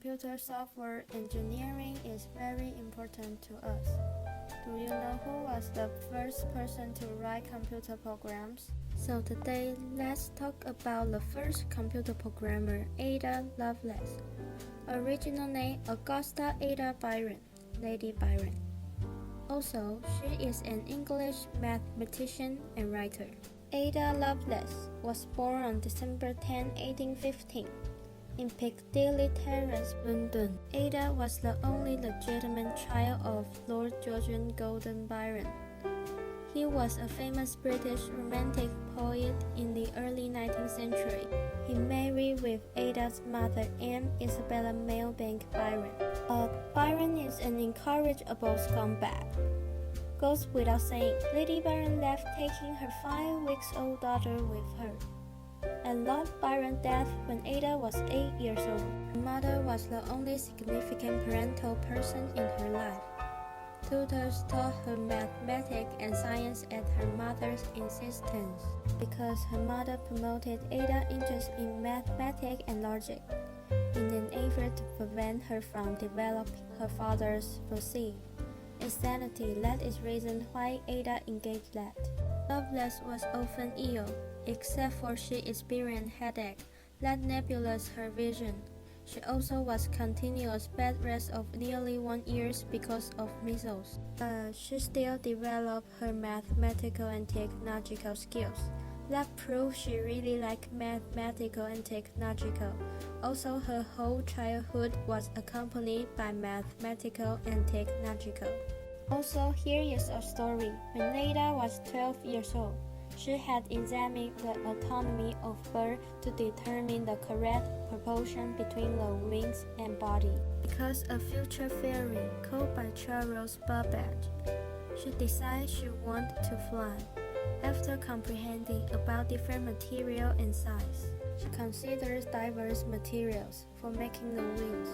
computer software engineering is very important to us. Do you know who was the first person to write computer programs? So today, let's talk about the first computer programmer, Ada Lovelace. Original name Augusta Ada Byron, Lady Byron. Also, she is an English mathematician and writer. Ada Lovelace was born on December 10, 1815, in Piccadilly Terrace, London. Ada was the only legitimate child of Lord George Gordon Byron. He was a famous British romantic poet in the early 19th century. He married with Ada's mother, Anne Isabella Milbank Byron. Byron is an incorrigible scumbag. Goes without saying, Lady Byron left taking her 5-week-old daughter with her. And Lord Byron died when Ada was 8 years old. Her mother was the only significant parental person in her life. Tutors taught her mathematics and science at her mother's insistence, because her mother promoted Ada's interest in mathematics and logic, in an effort to prevent her from developing her father's pursuit. Insanity, that is reason why Ada engaged that. Lovelace was often ill, except for she experienced headache that nebulized her vision. She also was continuous bed rest of nearly 1 year because of measles. She still developed her mathematical and technological skills. That proved she really liked mathematical and technological. Also, her whole childhood was accompanied by mathematical and technological. Also, here is a story. When Ada was 12 years old, she had examined the anatomy of bird to determine the correct proportion between the wings and body. Because a future fairy called by Charles Babbage, she decided she wanted to fly. After comprehending about different material and size, she considers diverse materials for making the wings: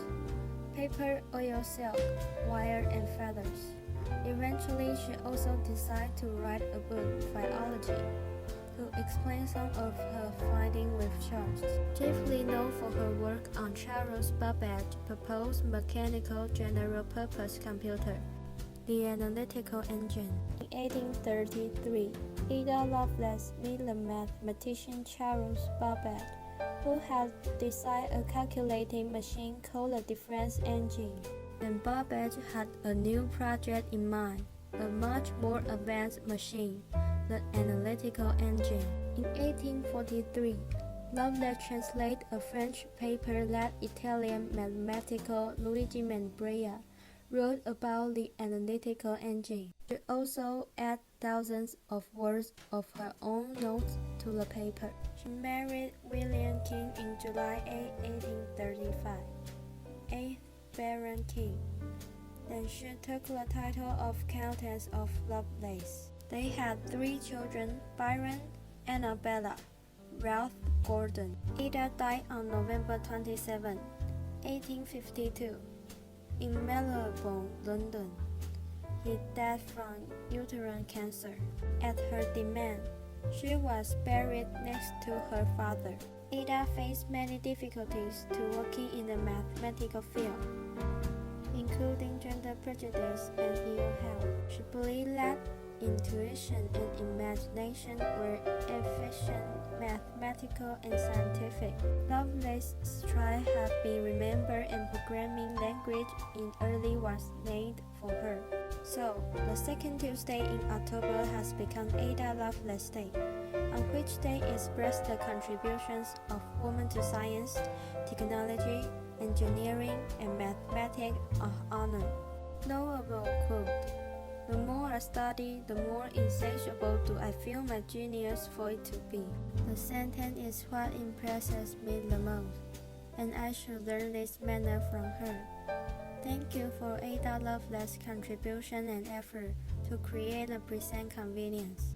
paper, oil, silk, wire, and feathers. Eventually, she also decided to write a book, Biology, to explain some of her findings with charts. Chiefly known for her work on Charles Babbage's proposed mechanical general-purpose computer, the analytical engine. In 1833, Ada Lovelace met the mathematician Charles Babbage, who had designed a calculating machine called the difference engine. And Babbage had a new project in mind, a much more advanced machine, the analytical engine. In 1843, Lovelace translated a French paper that Italian mathematical Luigi Manbrea wrote about the analytical engine. She also added thousands of words of her own notes to the paper. She married William King in July 8, 1835. 8th Baron King. Then she took the title of Countess of Lovelace. They had 3 children: Byron, Annabella, Ralph Gordon. Ada died on November 27, 1852, in Marylebone, London. He died from uterine cancer. At her demand, she was buried next to her father. Ada faced many difficulties to working in the mathematical field, including gender prejudice and ill health. She believed that intuition and imagination were efficient, mathematical, and scientific. Lovelace's trial have been remembered, and programming language in early was named for her. So, the second Tuesday in October has become Ada Lovelace Day, on which they express the contributions of women to science, technology, engineering, and mathematics are honored. Notable quote: "The more I study, the more insatiable do I feel my genius for it to be." The sentence is what impresses me the most, and I should learn this manner from her. Thank you for Ada Lovelace's contribution and effort to create the present convenience.